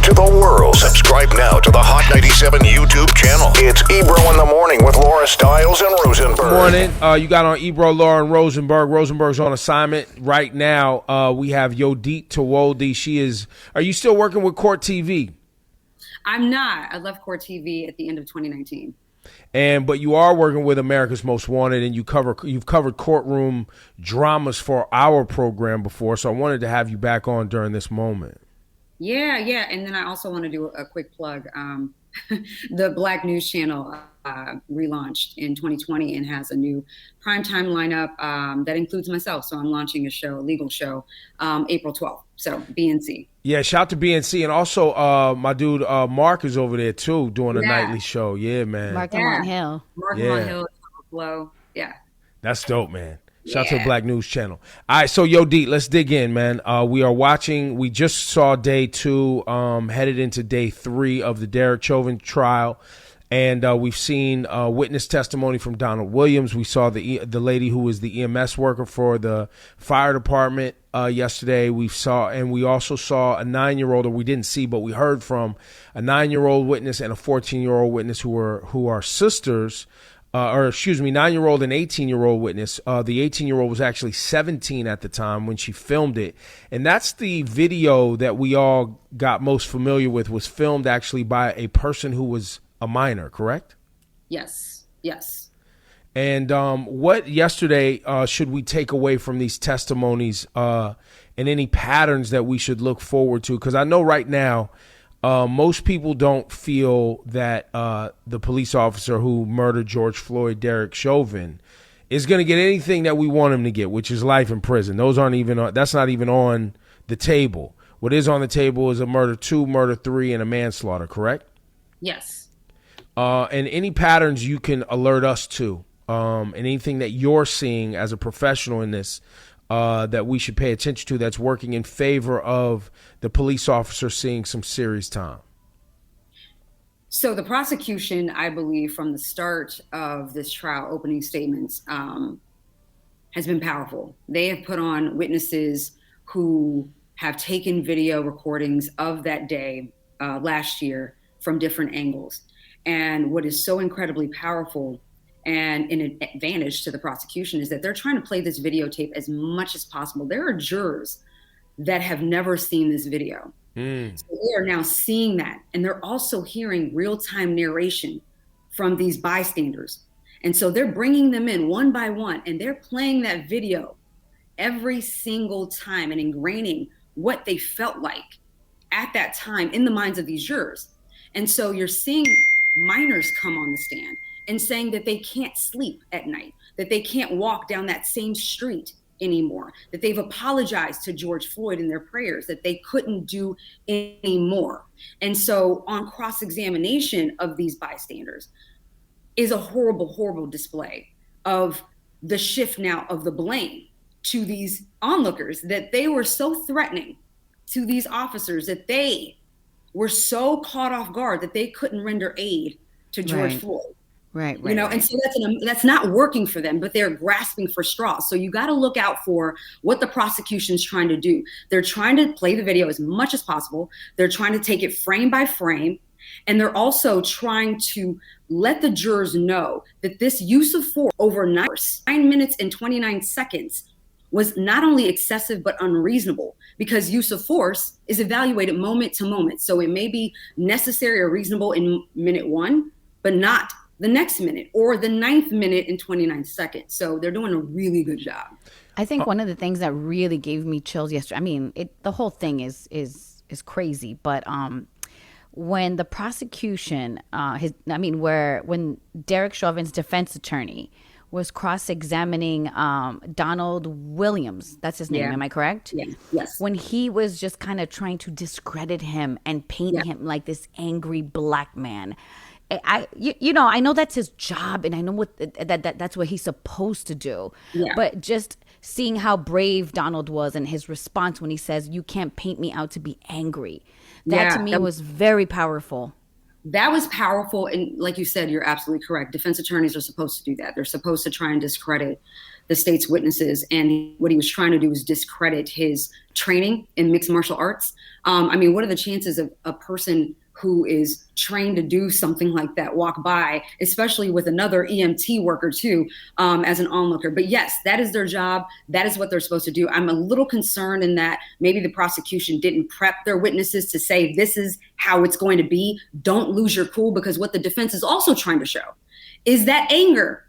to the world. Subscribe now to the Hot 97 YouTube channel. It's Ebro in the Morning with Laura Stiles and Rosenberg. Morning. You got on Ebro, Laura, and Rosenberg. Rosenberg's on assignment right now. We have Yodit Tewolde. She is. Are you still working with Court TV? I'm not. I left Court TV at the end of 2019. But you are working with America's Most Wanted, and you've covered courtroom dramas for our program before. So I wanted to have you back on during this moment. Yeah. And then I also want to do a quick plug. The Black News Channel relaunched in 2020 and has a new primetime lineup that includes myself. So I'm launching a legal show, April 12th. So BNC. Yeah, shout out to BNC. And also my dude Mark is over there too doing a nightly show. Yeah, man. Mark on Hill. Mark on Hill, Flow. Yeah. That's dope, man. Shout out to the Black News Channel. All right, so Yodit, let's dig in, man. We just saw day 2, headed into day 3 of the Derek Chauvin trial. And we've seen witness testimony from Donald Williams. We saw the lady who was the EMS worker for the fire department yesterday. We also saw a 9-year-old, or we didn't see, but we heard from a 9-year-old witness and a 14-year-old witness who are sisters. 9-year-old and 18-year-old witness. The 18-year-old was actually 17 at the time when she filmed it. And that's the video that we all got most familiar with, was filmed actually by a person who was a minor, correct? Yes. And what yesterday should we take away from these testimonies and any patterns that we should look forward to? Because I know right now, most people don't feel that the police officer who murdered George Floyd, Derek Chauvin, is going to get anything that we want him to get, which is life in prison. That's not even on the table. What is on the table is a murder 2, murder 3, and a manslaughter, correct? Yes. And any patterns you can alert us to, and anything that you're seeing as a professional in this, that we should pay attention to, that's working in favor of the police officer seeing some serious time? So the prosecution, I believe, from the start of this trial, opening statements, has been powerful. They have put on witnesses who have taken video recordings of that day last year from different angles. And what is so incredibly powerful and an advantage to the prosecution is that they're trying to play this videotape as much as possible. There are jurors that have never seen this video. So they are now seeing that. And they're also hearing real-time narration from these bystanders. And so they're bringing them in one by one, and they're playing that video every single time and ingraining what they felt like at that time in the minds of these jurors. And so you're seeing minors come on the stand and saying that they can't sleep at night, that they can't walk down that same street anymore, that they've apologized to George Floyd in their prayers, that they couldn't do any more. And so on cross-examination of these bystanders is a horrible, horrible display of the shift now of the blame to these onlookers, that they were so threatening to these officers, that they were so caught off guard that they couldn't render aid to George Floyd. Right. And so that's not working for them, but they're grasping for straws. So you got to look out for what the prosecution's trying to do. They're trying to play the video as much as possible. They're trying to take it frame by frame. And they're also trying to let the jurors know that this use of force over 9 minutes and 29 seconds was not only excessive, but unreasonable, because use of force is evaluated moment to moment. So it may be necessary or reasonable in minute 1, but not the next minute or the 9th minute and 29 seconds. So they're doing a really good job. I think one of the things that really gave me chills yesterday, I mean, the whole thing is crazy, but when the prosecution, when Derek Chauvin's defense attorney was cross-examining Donald Williams, that's his name, am I correct? Yeah. Yes. When he was just kind of trying to discredit him and paint him like this angry black man. I know that's his job, and I know that's what he's supposed to do. Yeah. But just seeing how brave Donald was and his response when he says, "You can't paint me out to be angry," that to me was very powerful. that was powerful. And like you said, you're absolutely correct. Defense attorneys are supposed to do that. They're supposed to try and discredit the state's witnesses. And what he was trying to do was discredit his training in mixed martial arts. I mean, what are the chances of a person who is trained to do something like that walk by, especially with another EMT worker too, as an onlooker? But yes, that is their job. That is what they're supposed to do. I'm a little concerned in that maybe the prosecution didn't prep their witnesses to say, this is how it's going to be. Don't lose your cool, because what the defense is also trying to show is that anger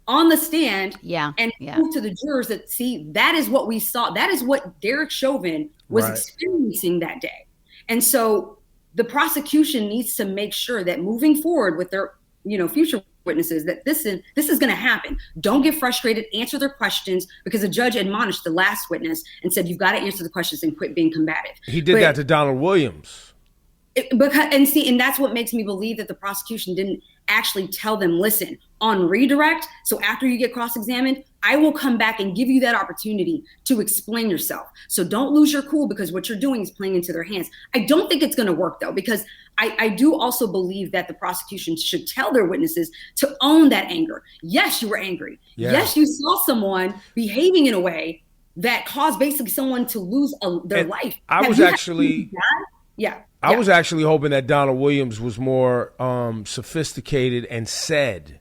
on the stand, and prove to the jurors that, see, that is what we saw. That is what Derek Chauvin was experiencing that day. And so the prosecution needs to make sure that moving forward with their, future witnesses, that this is going to happen. Don't get frustrated. Answer their questions, because the judge admonished the last witness and said, you've got to answer the questions and quit being combative. He did that to Donald Williams. And that's what makes me believe that the prosecution didn't actually tell them, listen, on redirect, so after you get cross-examined, I will come back and give you that opportunity to explain yourself. So don't lose your cool, because what you're doing is playing into their hands. I don't think it's going to work, though, because I do also believe that the prosecution should tell their witnesses to own that anger. Yes, you were angry. Yeah. Yes, you saw someone behaving in a way that caused basically someone to lose their life. I was actually hoping that Donald Williams was more sophisticated and said,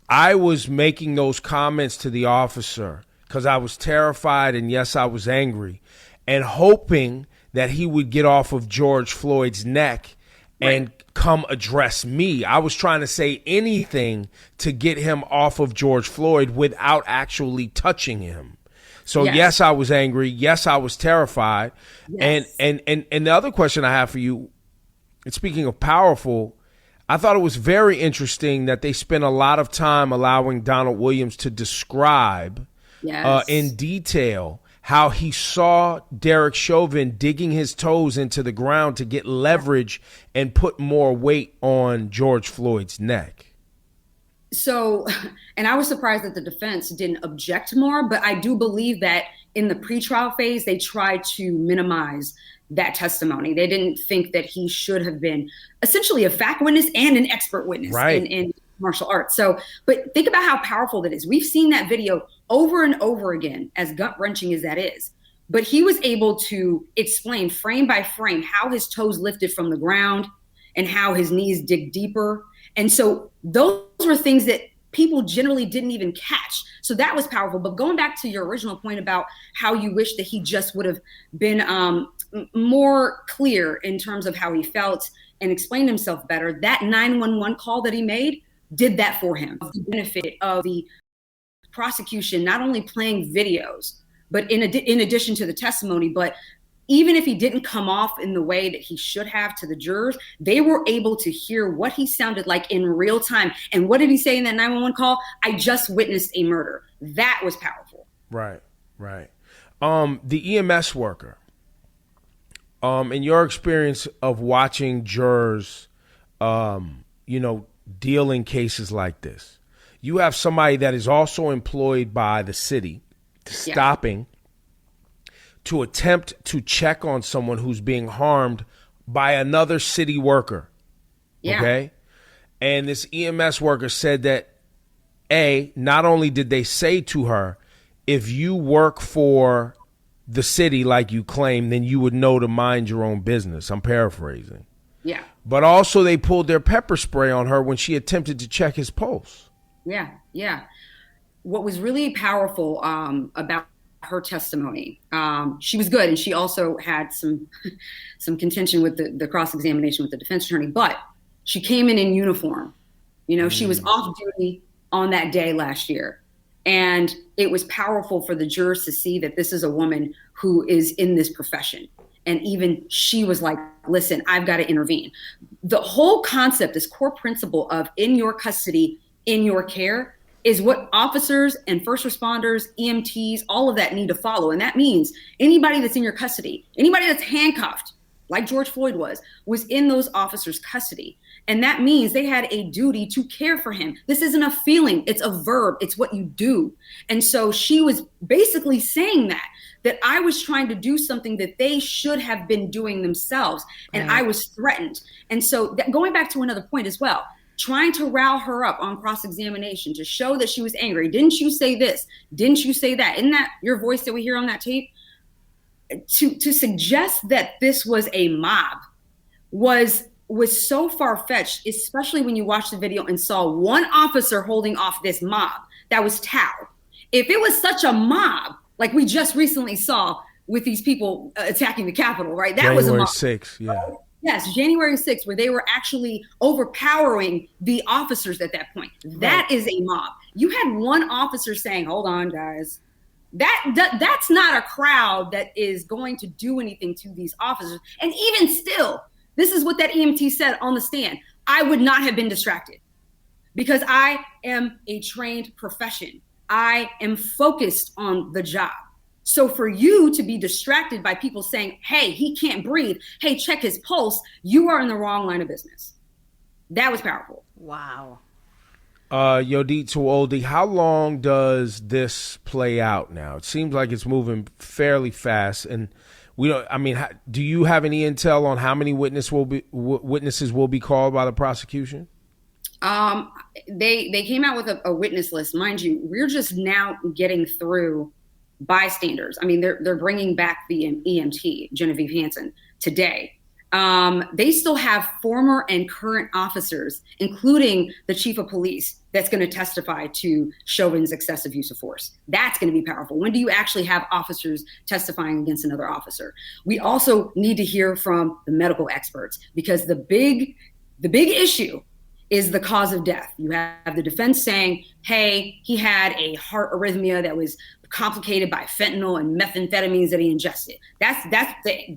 I was making those comments to the officer because I was terrified, and yes, I was angry, and hoping that he would get off of George Floyd's neck and come address me. I was trying to say anything to get him off of George Floyd without actually touching him. So yes, I was angry. Yes, I was terrified. Yes. And the other question I have for you, and speaking of powerful, I thought it was very interesting that they spent a lot of time allowing Donald Williams to describe in detail how he saw Derek Chauvin digging his toes into the ground to get leverage and put more weight on George Floyd's neck. So, and I was surprised that the defense didn't object more, but I do believe that in the pretrial phase, they tried to minimize that testimony. They didn't think that he should have been essentially a fact witness and an expert witness in martial arts. So, but think about how powerful that is. We've seen that video over and over again, as gut-wrenching as that is. But he was able to explain frame by frame how his toes lifted from the ground and how his knees dig deeper. And so those were things that people generally didn't even catch. So that was powerful. But going back to your original point about how you wish that he just would have been more clear in terms of how he felt and explained himself better, that 911 call that he made did that for him. The benefit of the prosecution not only playing videos, but in addition to the testimony, but even if he didn't come off in the way that he should have to the jurors, they were able to hear what he sounded like in real time. And what did he say in that 911 call? I just witnessed a murder. That was powerful. Right. The EMS worker, in your experience of watching jurors, deal in cases like this, you have somebody that is also employed by the city, stopping to attempt to check on someone who's being harmed by another city worker. Yeah. Okay. And this EMS worker said that, not only did they say to her, if you work for the city like you claim, then you would know to mind your own business. I'm paraphrasing. Yeah. But also they pulled their pepper spray on her when she attempted to check his pulse. Yeah. What was really powerful about her testimony, she was good, and she also had some contention with the cross-examination with the defense attorney, but she came in uniform. She was off duty on that day last year, and it was powerful for the jurors to see that this is a woman who is in this profession. And even she was like, listen, I've got to intervene. The whole concept, this core principle of in your custody, in your care, is what officers and first responders, EMTs, all of that need to follow. And that means anybody that's in your custody, anybody that's handcuffed, like George Floyd was in those officers' custody. And that means they had a duty to care for him. This isn't a feeling, it's a verb, it's what you do. And so she was basically saying that I was trying to do something that they should have been doing themselves. And I was threatened. And so going back to another point as well, trying to rile her up on cross-examination to show that she was angry. Didn't you say this? Didn't you say that? Isn't that your voice that we hear on that tape? To suggest that this was a mob was so far-fetched, especially when you watch the video and saw one officer holding off this mob that was Tao. If it was such a mob, like we just recently saw with these people attacking the Capitol, right? That was a mob. January 6th, yeah. Yes, January 6th, where they were actually overpowering the officers at that point. That is a mob. You had one officer saying, hold on, guys. That's not a crowd that is going to do anything to these officers. And even still, this is what that EMT said on the stand. I would not have been distracted because I am a trained profession. I am focused on the job. So for you to be distracted by people saying, hey, he can't breathe, hey, check his pulse, you are in the wrong line of business. That was powerful. Wow. Yodit Tewolde, how long does this play out now? It seems like it's moving fairly fast. And do you have any intel on how many witnesses will be called by the prosecution? They came out with a witness list. Mind you, we're just now getting through bystanders. I mean, they're bringing back the EMT, Genevieve Hansen, today. They still have former and current officers, including the chief of police, that's going to testify to Chauvin's excessive use of force. That's going to be powerful. When do you actually have officers testifying against another officer? We also need to hear from the medical experts, because the big issue is the cause of death. You have the defense saying, hey, he had a heart arrhythmia that was complicated by fentanyl and methamphetamines that he ingested. That's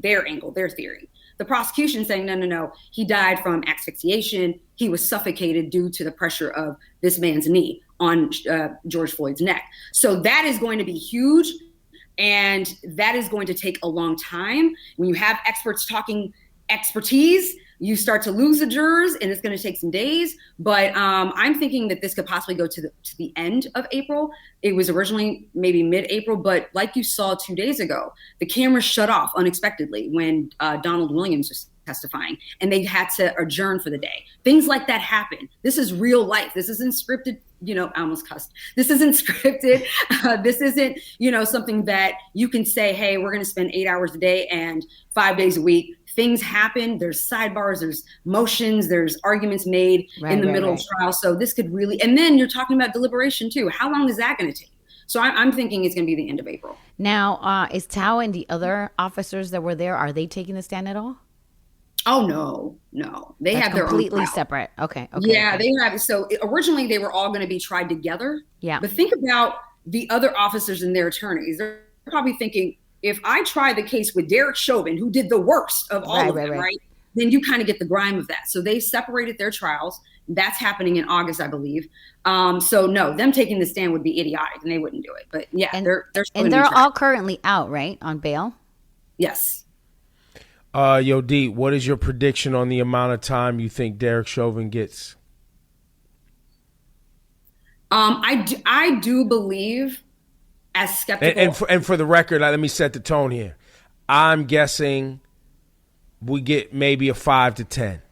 their angle, their theory. The prosecution saying, no, he died from asphyxiation. He was suffocated due to the pressure of this man's knee on George Floyd's neck. So that is going to be huge, and that is going to take a long time. When you have experts talking expertise, you start to lose the jurors, and it's going to take some days. But I'm thinking that this could possibly go to the end of April. It was originally maybe mid-April, but like you saw 2 days ago, the cameras shut off unexpectedly when Donald Williams was testifying, and they had to adjourn for the day. Things like that happen. This is real life. This isn't scripted. I almost cussed. This isn't scripted. This isn't, something that you can say, hey, we're going to spend 8 hours a day and 5 days a week. Things happen. There's sidebars, there's motions, there's arguments made in the middle of trial. So this could really, and then you're talking about deliberation too. How long is that going to take? So I'm thinking it's going to be the end of April. Now, is Tao and the other officers that were there, are they taking the stand at all? Oh, no. They have their own completely separate. Okay. Yeah, they have. So originally they were all going to be tried together. Yeah. But think about the other officers and their attorneys. They're probably thinking, if I try the case with Derek Chauvin, who did the worst of all of them, right? Then you kind of get the grime of that. So they separated their trials. That's happening in August, I believe. So no, them taking the stand would be idiotic, and they wouldn't do it. But yeah, they're all currently out, right, on bail? Yes. Yodit, what is your prediction on the amount of time you think Derek Chauvin gets? I do believe, as skeptical. And for the record, let me set the tone here. I'm guessing we get maybe a 5 to 10.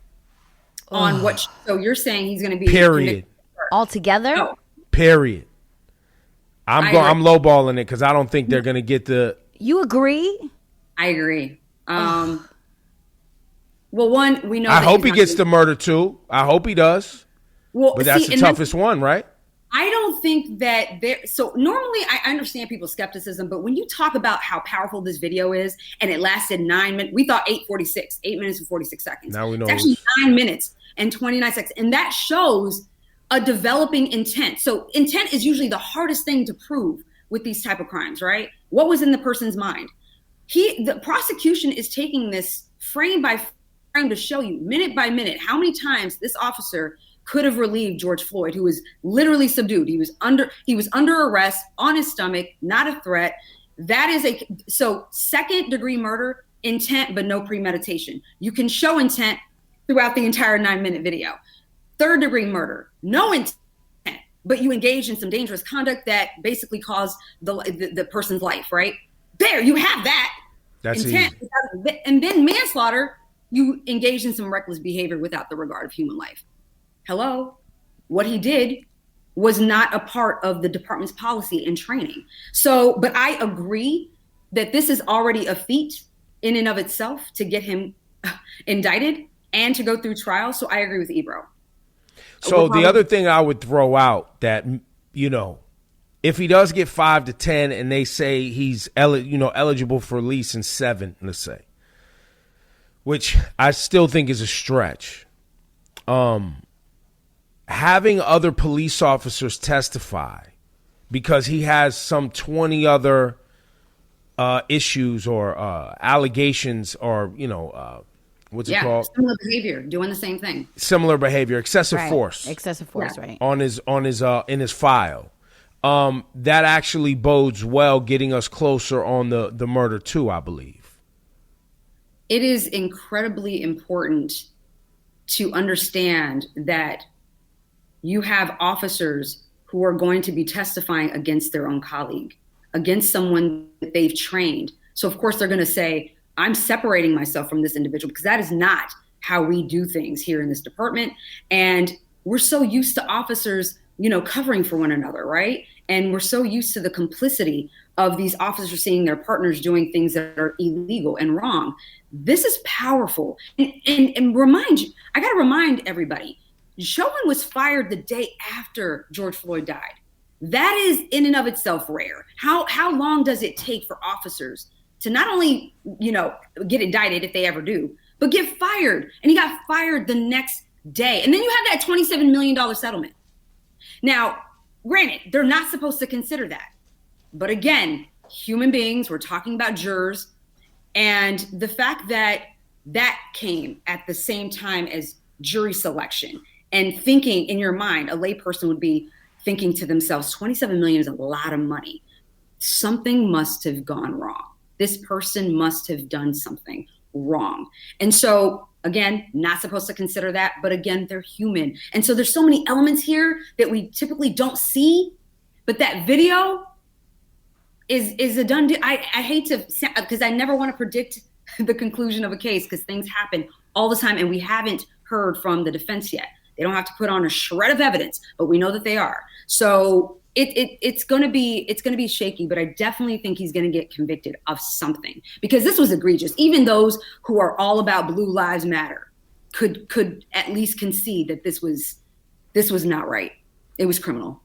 On what? So you're saying he's going to be period altogether? No. Period. I'm lowballing it because I don't think they're going to get the. You agree? I agree. Well, one, we know. I hope he gets the murder too. I hope he does. Well, but that's the toughest one, right? I don't think that there. So normally I understand people's skepticism, but when you talk about how powerful this video is, and it lasted 9 minutes, we thought 8 minutes and 46 seconds. Now we know it's actually 9 minutes and 29 seconds. And that shows a developing intent. So intent is usually the hardest thing to prove with these type of crimes, right? What was in the person's mind? The prosecution is taking this frame by frame to show you minute by minute how many times this officer could have relieved George Floyd, who was literally subdued. He was under arrest, on his stomach, not a threat. So 2nd-degree murder intent, but no premeditation. You can show intent throughout the entire 9-minute video. Third degree murder, no intent, but you engage in some dangerous conduct that basically caused the person's life, right? There, you have that. That's intent. Easy. And then manslaughter, you engage in some reckless behavior without the regard of human life. Hello? What he did was not a part of the department's policy and training. So, but I agree that this is already a feat in and of itself to get him indicted and to go through trial. So I agree with Ebro. So the other thing I would throw out that, you know, if he does get 5 to 10 and they say he's eligible for release in 7, let's say, which I still think is a stretch. Having other police officers testify because he has some 20 other issues or allegations or, what's it called? Similar behavior, doing the same thing. Similar behavior, excessive force. Excessive force, right. On his in his file. That actually bodes well getting us closer on the murder too, I believe. It is incredibly important to understand that you have officers who are going to be testifying against their own colleague, against someone that they've trained. So of course they're going to say, I'm separating myself from this individual, because that is not how we do things here in this department. And we're so used to officers, covering for one another, right? And we're so used to the complicity of these officers seeing their partners doing things that are illegal and wrong. This is powerful. And I got to remind everybody, Chauvin was fired the day after George Floyd died. That is in and of itself rare. How long does it take for officers to not only, get indicted if they ever do, but get fired? And he got fired the next day. And then you have that $27 million settlement. Now, granted, they're not supposed to consider that. But again, human beings, we're talking about jurors. And the fact that that came at the same time as jury selection, and thinking in your mind, a layperson would be thinking to themselves, 27 million is a lot of money. Something must have gone wrong. This person must have done something wrong. And so, again, not supposed to consider that, but again, they're human. And so there's so many elements here that we typically don't see, but that video is a done deal. I hate to, because I never want to predict the conclusion of a case, because things happen all the time and we haven't heard from the defense yet. They don't have to put on a shred of evidence, but we know that they are. So it's going to be shaky, but I definitely think he's going to get convicted of something, because this was egregious. Even those who are all about Blue Lives Matter could at least concede that this was not right. It was criminal.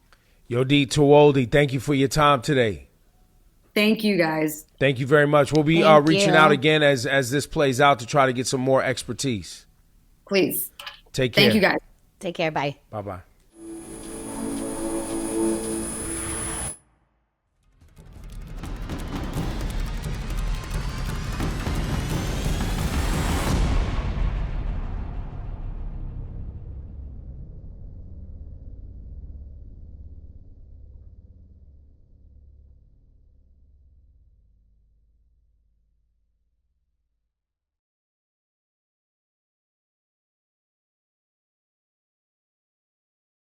Yodit Tewolde, thank you for your time today. Thank you, guys. Thank you very much. We'll be reaching out again as this plays out to try to get some more expertise. Please. Take care. Thank you, guys. Take care. Bye. Bye-bye.